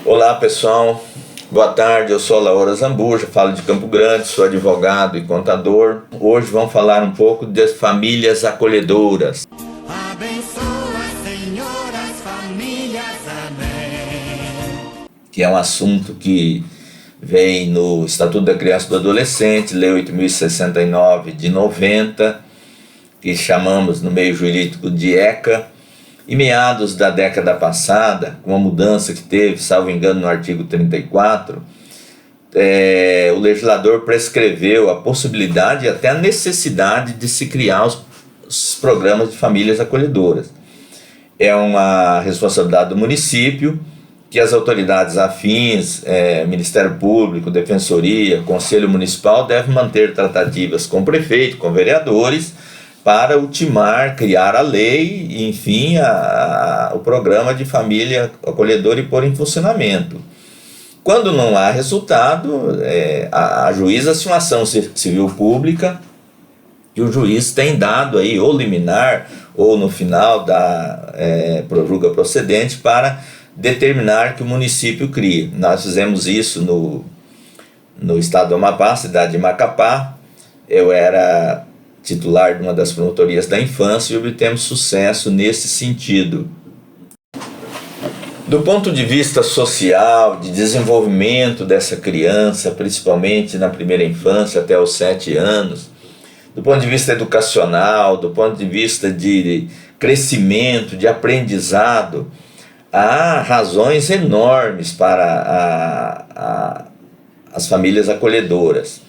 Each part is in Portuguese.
Olá pessoal, boa tarde, eu sou Laura Zambuja, falo de Campo Grande, sou advogado e contador. Hoje vamos falar um pouco das famílias acolhedoras. Abençoa, Senhor, as famílias, amém. Que é um assunto que vem no Estatuto da Criança e do Adolescente, Lei 8.069 de 90, que chamamos no meio jurídico de ECA. Em meados da década passada, com a mudança que teve, salvo engano, no artigo 34, o legislador prescreveu a possibilidade e até a necessidade de se criar os programas de famílias acolhedoras. É uma responsabilidade do município que as autoridades afins, Ministério Público, Defensoria, Conselho Municipal, devem manter tratativas com o prefeito, com vereadores, para ultimar, criar a lei e, enfim, o programa de família acolhedora e pôr em funcionamento. Quando não há resultado, ajuiza-se uma ação civil pública e o juiz tem dado aí, ou liminar, ou no final da prorroga procedente para determinar que o município crie. Nós fizemos isso no estado do Amapá, cidade de Macapá. Eu era titular de uma das promotorias da infância e obtemos sucesso nesse sentido. Do ponto de vista social, de desenvolvimento dessa criança, principalmente na primeira infância até os 7 anos, do ponto de vista educacional, do ponto de vista de crescimento, de aprendizado, há razões enormes para as famílias acolhedoras.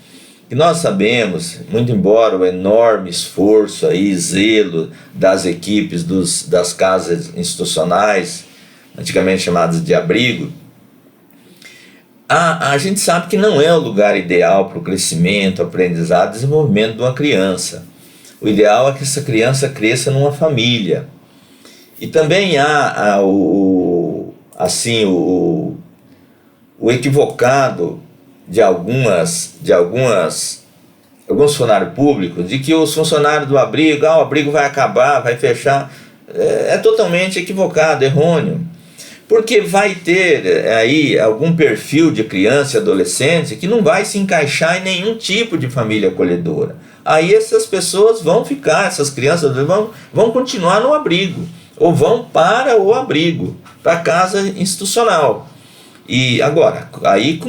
E nós sabemos, muito embora o enorme esforço e zelo das equipes das casas institucionais, antigamente chamadas de abrigo, a gente sabe que não é o lugar ideal para o crescimento, aprendizado e desenvolvimento de uma criança. O ideal é que essa criança cresça numa família. E também há o equivocado de alguns funcionários públicos, de que os funcionários do abrigo, o abrigo vai acabar, vai fechar. É totalmente equivocado, errôneo. Porque vai ter aí algum perfil de criança e adolescente que não vai se encaixar em nenhum tipo de família acolhedora. Aí essas pessoas vão ficar, essas crianças vão continuar no abrigo, ou vão para o abrigo, para a casa institucional. E agora, aí com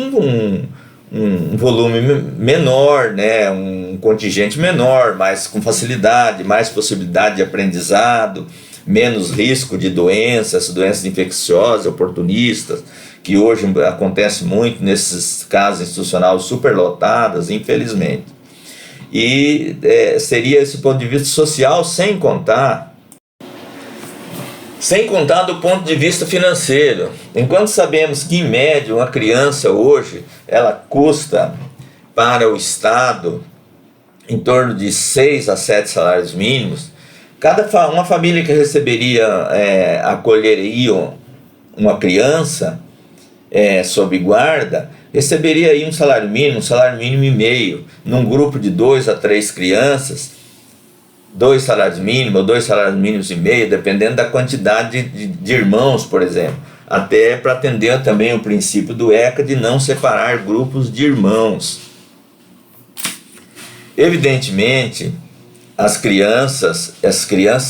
um volume menor, né, um contingente menor, mais com facilidade, mais possibilidade de aprendizado, menos risco de doenças infecciosas, oportunistas, que hoje acontece muito nesses casas institucionais superlotadas, infelizmente. E seria esse ponto de vista social, sem contar do ponto de vista financeiro. Enquanto sabemos que, em média, uma criança hoje, ela custa para o Estado em torno de 6 a 7 salários mínimos, uma família que acolheria uma criança sob guarda, receberia aí um salário mínimo e meio. Num grupo de 2 a 3 crianças, 2 salários mínimos ou 2 salários mínimos e meio, dependendo da quantidade de irmãos, por exemplo. Até para atender também o princípio do ECA de não separar grupos de irmãos. Evidentemente, as crianças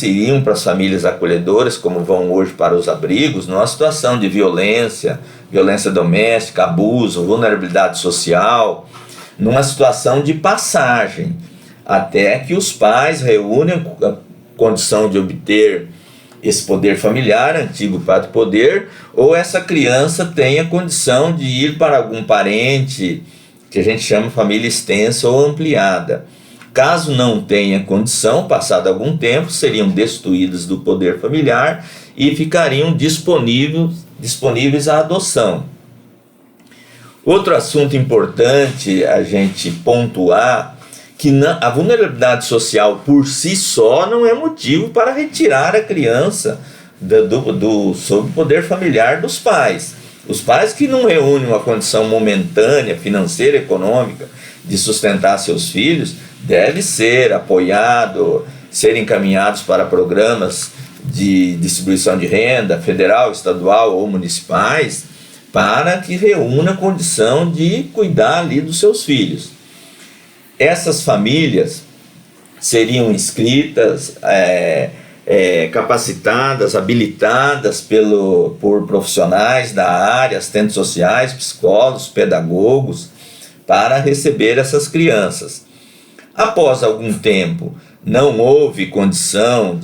iriam para as famílias acolhedoras, como vão hoje para os abrigos, numa situação de violência doméstica, abuso, vulnerabilidade social, numa situação de passagem, até que os pais reúnem a condição de obter esse poder familiar, antigo pátrio poder, ou essa criança tenha condição de ir para algum parente, que a gente chama família extensa ou ampliada. Caso não tenha condição, passado algum tempo, seriam destituídos do poder familiar e ficariam disponíveis à adoção. Outro assunto importante a gente pontuar, que a vulnerabilidade social por si só não é motivo para retirar a criança sob o poder familiar dos pais. Os pais que não reúnem uma condição momentânea, financeira, econômica, de sustentar seus filhos, devem ser apoiados, ser encaminhados para programas de distribuição de renda, federal, estadual ou municipais, para que reúna a condição de cuidar ali dos seus filhos. Essas famílias seriam inscritas, capacitadas, habilitadas por profissionais da área, assistentes sociais, psicólogos, pedagogos, para receber essas crianças. Após algum tempo, não houve condição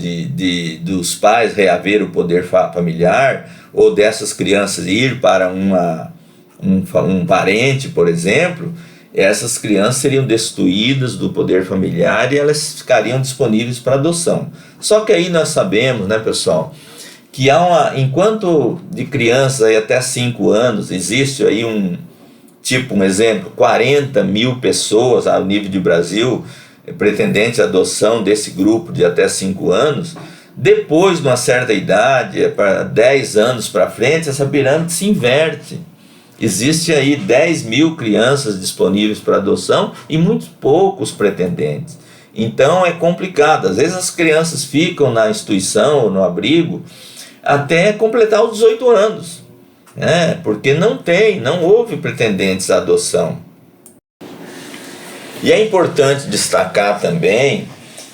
dos pais reaver o poder familiar, ou dessas crianças ir para um parente, por exemplo, essas crianças seriam destituídas do poder familiar e elas ficariam disponíveis para adoção. Só que aí nós sabemos, né, pessoal, que enquanto de crianças aí até 5 anos, existe aí um exemplo, 40 mil pessoas ao nível de Brasil, pretendentes à adoção desse grupo de até 5 anos, depois de uma certa idade, para 10 anos para frente, essa pirâmide se inverte. Existe aí 10 mil crianças disponíveis para adoção e muito poucos pretendentes. Então é complicado. Às vezes as crianças ficam na instituição ou no abrigo até completar os 18 anos, né? Porque não houve pretendentes à adoção. E é importante destacar também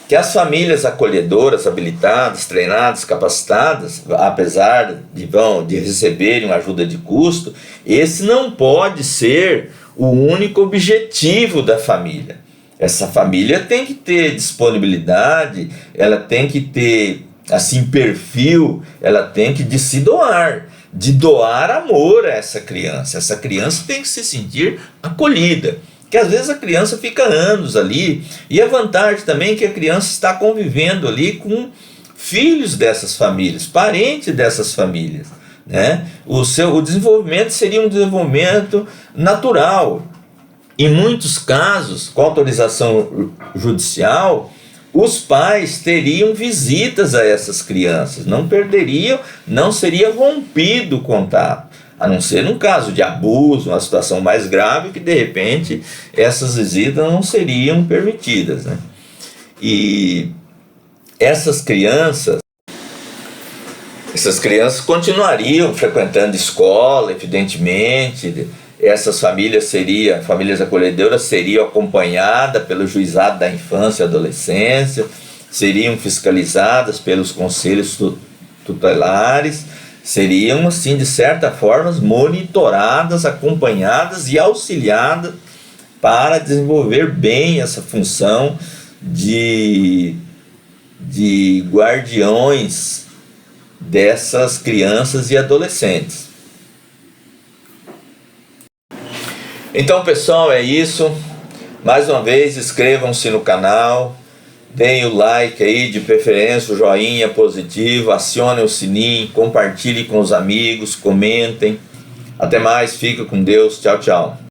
que as famílias acolhedoras, habilitadas, treinadas, capacitadas, apesar de receberem uma ajuda de custo, esse não pode ser o único objetivo da família. Essa família tem que ter disponibilidade, ela tem que ter perfil, ela tem que se doar, de doar amor a essa criança. Essa criança tem que se sentir acolhida. Que às vezes a criança fica anos ali, e a vantagem também é que a criança está convivendo ali com filhos dessas famílias, parentes dessas famílias, né? O desenvolvimento seria um desenvolvimento natural. Em muitos casos, com autorização judicial, os pais teriam visitas a essas crianças, não seria rompido o contato. A não ser num caso de abuso, uma situação mais grave, que de repente essas visitas não seriam permitidas, né? E essas crianças continuariam frequentando escola, evidentemente. Essas famílias acolhedoras seriam acompanhadas pelo juizado da infância e adolescência, seriam fiscalizadas pelos conselhos tutelares, seriam, assim, de certa forma, monitoradas, acompanhadas e auxiliadas para desenvolver bem essa função de guardiões dessas crianças e adolescentes. Então, pessoal, é isso. Mais uma vez, inscrevam-se no canal. Deem o like aí, de preferência o joinha positivo, acionem o sininho, compartilhem com os amigos, comentem. Até mais, fica com Deus, tchau, tchau.